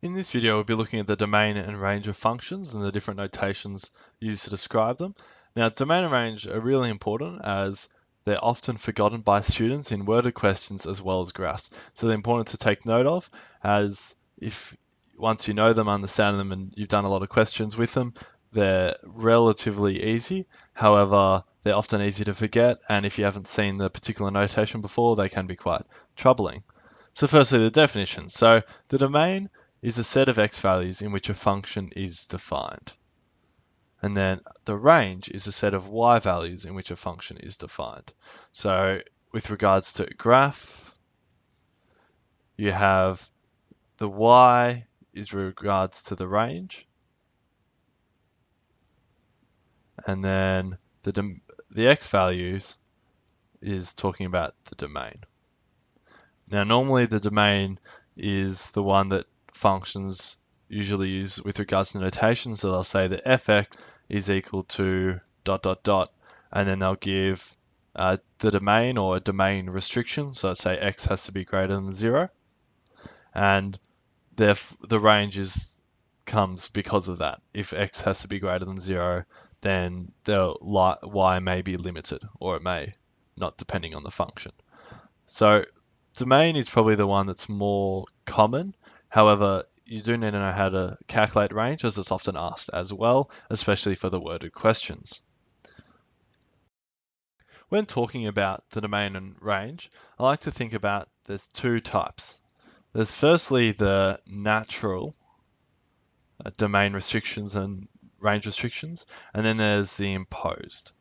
In this video, we'll be looking at the domain and range of functions and the different notations used to describe them. Now, domain and range are really important as they're often forgotten by students in worded questions as well as graphs. So they're important to take note of, as if once you know them, understand them, and you've done a lot of questions with them, they're relatively easy. However, they're often easy to forget, and if you haven't seen the particular notation before, they can be quite troubling. So firstly, the definition. So the domain is a set of x values in which a function is defined. And then the range is a set of y values in which a function is defined. So with regards to graph, you have the y is regards to the range, and then the x values is talking about the domain. Now normally the domain is the one that functions usually use with regards to notation. So they'll say that fx is equal to ... and then they'll give the domain or a domain restriction. So let's say x has to be greater than 0. And the range comes because of that. If x has to be greater than 0, then the y may be limited, or it may not, depending on the function. So domain is probably the one that's more common. However, you do need to know how to calculate range, as it's often asked as well, especially for the worded questions. When talking about the domain and range, I like to think about there's two types. There's firstly the natural domain restrictions and range restrictions, and then there's the imposed.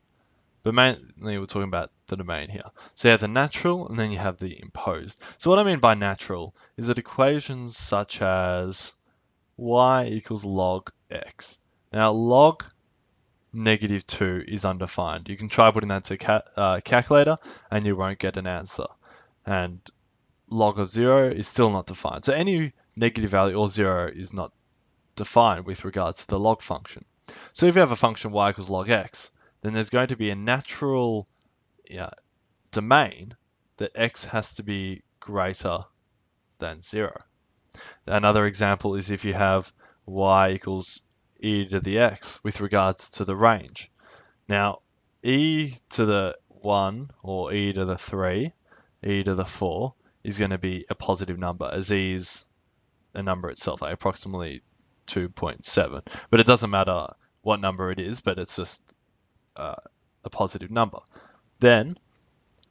But mainly we're talking about the domain here. So you have the natural and then you have the imposed. So what I mean by natural is that equations such as y equals log x. Now log -2 is undefined. You can try putting that to a calculator and you won't get an answer. And log of 0 is still not defined. So any negative value or 0 is not defined with regards to the log function. So if you have a function y equals log x, then there's going to be a natural domain that x has to be greater than 0. Another example is if you have y equals e to the x with regards to the range. Now, e to the 1 or e to the 3, e to the 4 is going to be a positive number, as e is a number itself, like approximately 2.7. But it doesn't matter what number it is, but it's just a positive number. Then,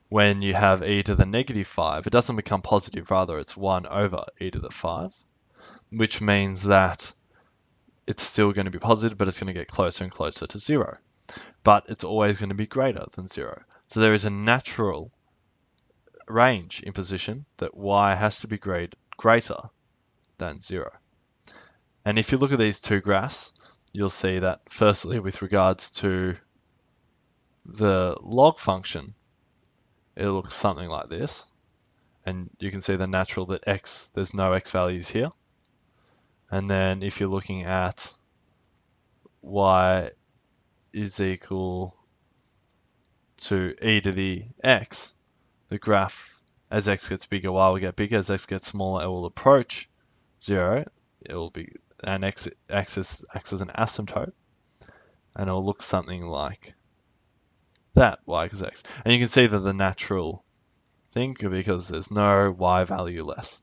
when you have e to the -5, it doesn't become positive, rather it's 1 over e to the 5, which means that it's still going to be positive, but it's going to get closer and closer to 0. But it's always going to be greater than 0. So there is a natural range imposition that y has to be greater than 0. And if you look at these two graphs, you'll see that firstly, with regards to the log function, it looks something like this. And you can see the natural that x, there's no x values here. And then if you're looking at y is equal to e to the x, the graph, as x gets bigger, y will get bigger. As x gets smaller, it will approach 0. It will be, and x acts as an asymptote. And it will look something like that, y equals x. And you can see that the natural thing, because there's no y value less.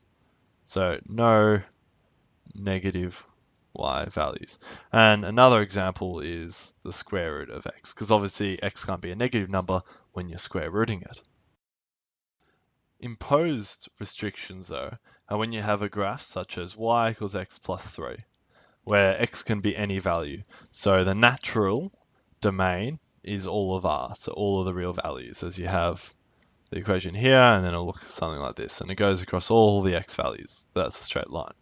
So no negative y values. And another example is the square root of x, because obviously x can't be a negative number when you're square rooting it. Imposed restrictions, though, are when you have a graph such as y equals x plus 3, where x can be any value. So the natural domain is all of r, so all of the real values, as you have the equation here, and then it'll look something like this, and it goes across all the x values. That's a straight line.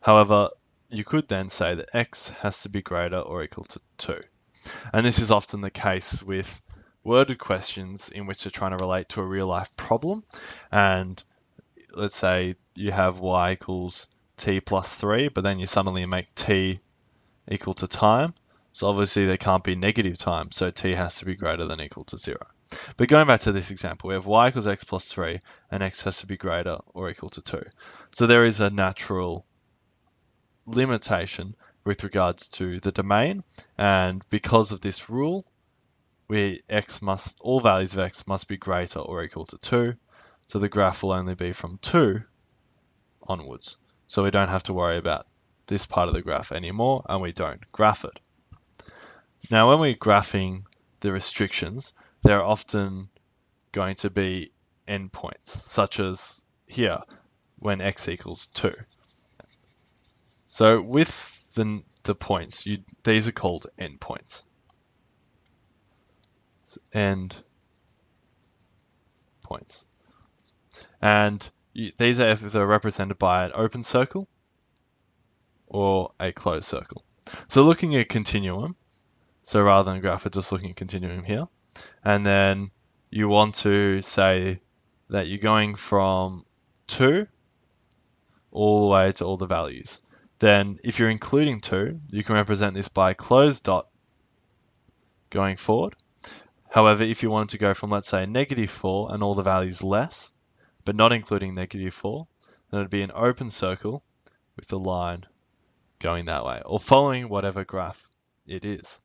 However, you could then say that x has to be greater or equal to 2. And this is often the case with worded questions in which they're trying to relate to a real life problem. And let's say you have y equals t plus 3, but then you suddenly make t equal to time. So obviously there can't be negative time, so t has to be greater than equal to 0. But going back to this example, we have y equals x plus 3, and x has to be greater or equal to 2. So there is a natural limitation with regards to the domain, and because of this rule, all values of x must be greater or equal to 2, so the graph will only be from 2 onwards. So we don't have to worry about this part of the graph anymore, and we don't graph it. Now, when we're graphing the restrictions, there are often going to be endpoints, such as here, when x equals 2. So with the points, these are called endpoints. End points. And these are either represented by an open circle or a closed circle. So looking at continuum, so rather than a graph, we're just looking at continuum here. And then you want to say that you're going from 2 all the way to all the values. Then if you're including 2, you can represent this by a closed dot going forward. However, if you wanted to go from, let's say, -4 and all the values less, but not including -4, then it'd be an open circle with the line going that way, or following whatever graph it is.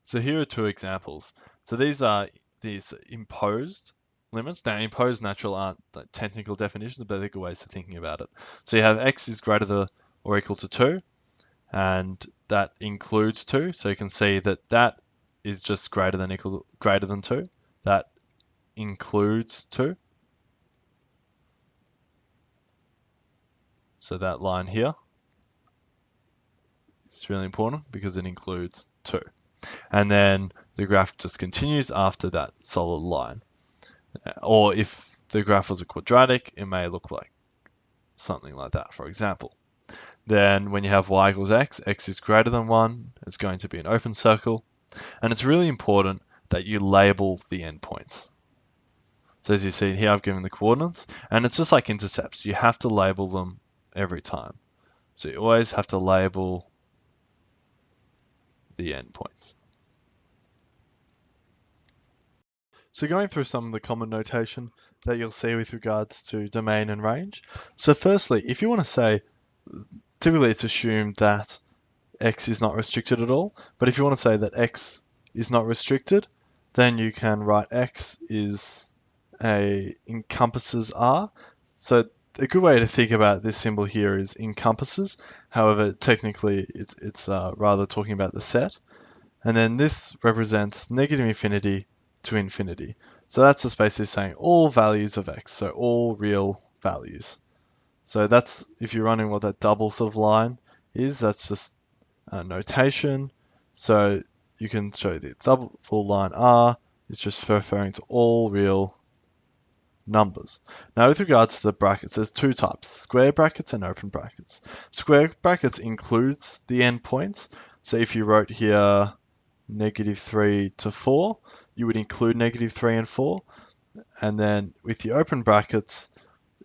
So here are two examples. So these are these imposed limits. Now, imposed natural aren't technical definitions, but they're good ways of thinking about it. So you have x is greater than or equal to 2, and that includes 2. So you can see that that is just greater than 2. That includes 2. So that line here is really important because it includes 2. And then the graph just continues after that solid line. Or if the graph was a quadratic, it may look like something like that, for example. Then when you have y equals x, x is greater than 1, it's going to be an open circle. And it's really important that you label the endpoints. So as you see here, I've given the coordinates, and it's just like intercepts. You have to label them every time. So you always have to label the endpoints. So going through some of the common notation that you'll see with regards to domain and range. So firstly, if you want to say, typically it's assumed that x is not restricted at all, but if you want to say that x is not restricted, then you can write x encompasses R. So a good way to think about this symbol here is encompasses. However, technically it's rather talking about the set. And then this represents negative infinity to infinity. So that's just basically saying all values of x, so all real values. So that's, if you're running what that double sort of line is, that's just notation. So you can show the double line R is just referring to all real numbers. Now with regards to the brackets, there's two types, square brackets and open brackets. Square brackets includes the endpoints. So if you wrote here -3 to 4, you would include -3 and 4. And then with the open brackets,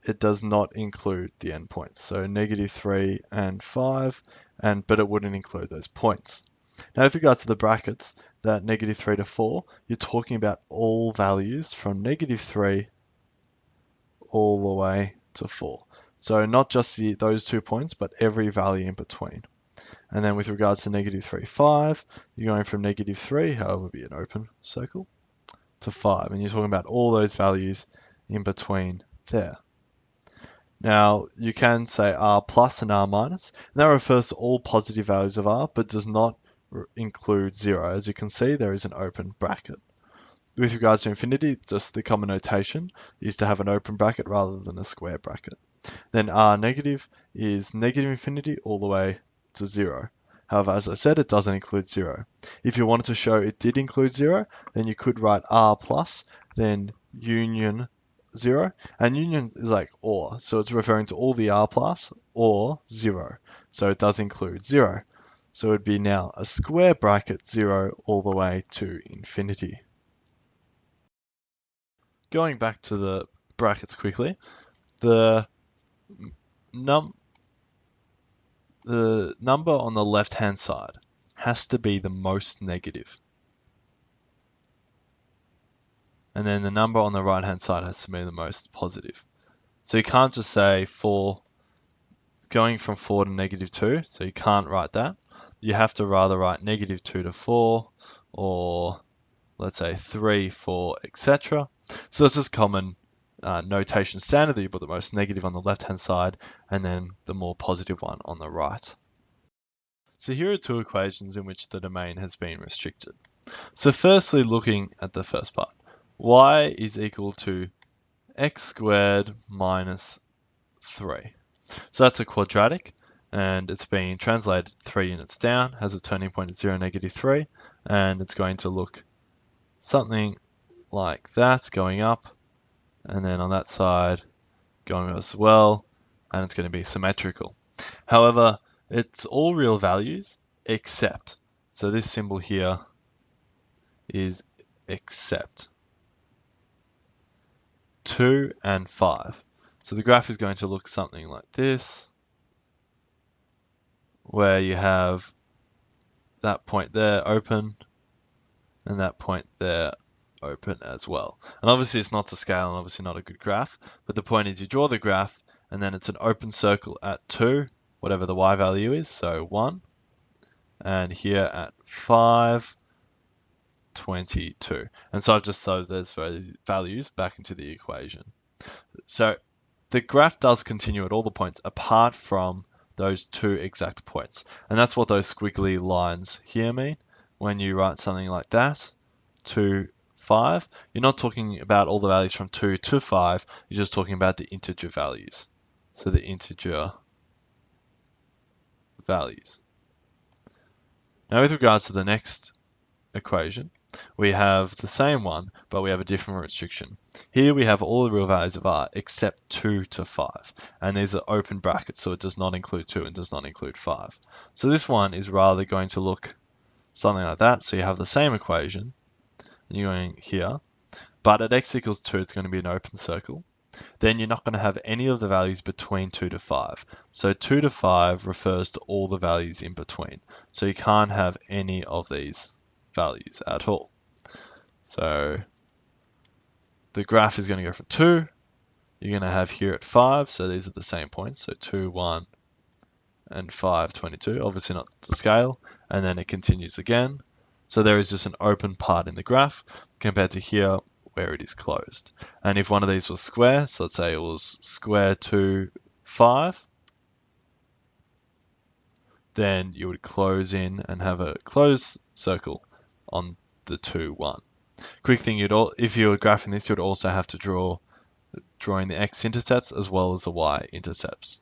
it does not include the endpoints. So -3 and 5, but it wouldn't include those points. Now with regards to the brackets, that -3 to 4, you're talking about all values from -3 all the way to 4. So not just those 2 points, but every value in between. And then with regards to -3, 5, you're going from -3, however, would be an open circle, to 5. And you're talking about all those values in between there. Now, you can say R plus and R minus. And that refers to all positive values of R, but does not include 0. As you can see, there is an open bracket. With regards to infinity, just the common notation is to have an open bracket rather than a square bracket. Then R negative is negative infinity all the way to 0. However, as I said, it doesn't include 0. If you wanted to show it did include 0, then you could write R plus, then union 0. And union is like or, so it's referring to all the R plus or 0. So it does include 0. So it would be now a square bracket 0 all the way to infinity. Going back to the brackets quickly, the number on the left-hand side has to be the most negative. And then the number on the right-hand side has to be the most positive. So you can't just say 4, going from 4 to -2, so you can't write that. You have to rather write -2 to 4, or let's say 3, 4, etc. So this is common notation standard that you put the most negative on the left-hand side and then the more positive one on the right. So here are two equations in which the domain has been restricted. So firstly, looking at the first part, y is equal to x squared minus 3. So that's a quadratic, and it's being translated 3 units down, has a turning point at 0, -3, and it's going to look something like that going up, and then on that side going up as well, and it's going to be symmetrical. However, it's all real values except, so this symbol here is except 2 and 5. So the graph is going to look something like this, where you have that point there open and that point there open as well. And obviously it's not to scale and obviously not a good graph, but the point is you draw the graph and then it's an open circle at 2, whatever the y value is, so 1, and here at 5, 22. And so I've just thrown those values back into the equation. So the graph does continue at all the points apart from those 2 exact points. And that's what those squiggly lines here mean. When you write something like that, 2, 5, you're not talking about all the values from 2 to 5, you're just talking about the integer values. So the integer values. Now with regards to the next equation, we have the same one, but we have a different restriction. Here we have all the real values of r except 2 to 5, and these are open brackets, so it does not include 2 and does not include 5. So this one is rather going to look something like that. So you have the same equation, and you're going here, but at x equals 2, it's going to be an open circle. Then you're not going to have any of the values between 2 to 5. So 2 to 5 refers to all the values in between. So you can't have any of these values at all. So the graph is going to go from 2, you're going to have here at 5, so these are the same points, so 2, 1, and 5, 22, obviously not to scale, and then it continues again. So there is just an open part in the graph compared to here where it is closed. And if one of these was square, so let's say it was square 2, 5, then you would close in and have a closed circle on the 2, 1. Quick thing, if you were graphing this, you'd also have to drawing the x-intercepts as well as the y-intercepts.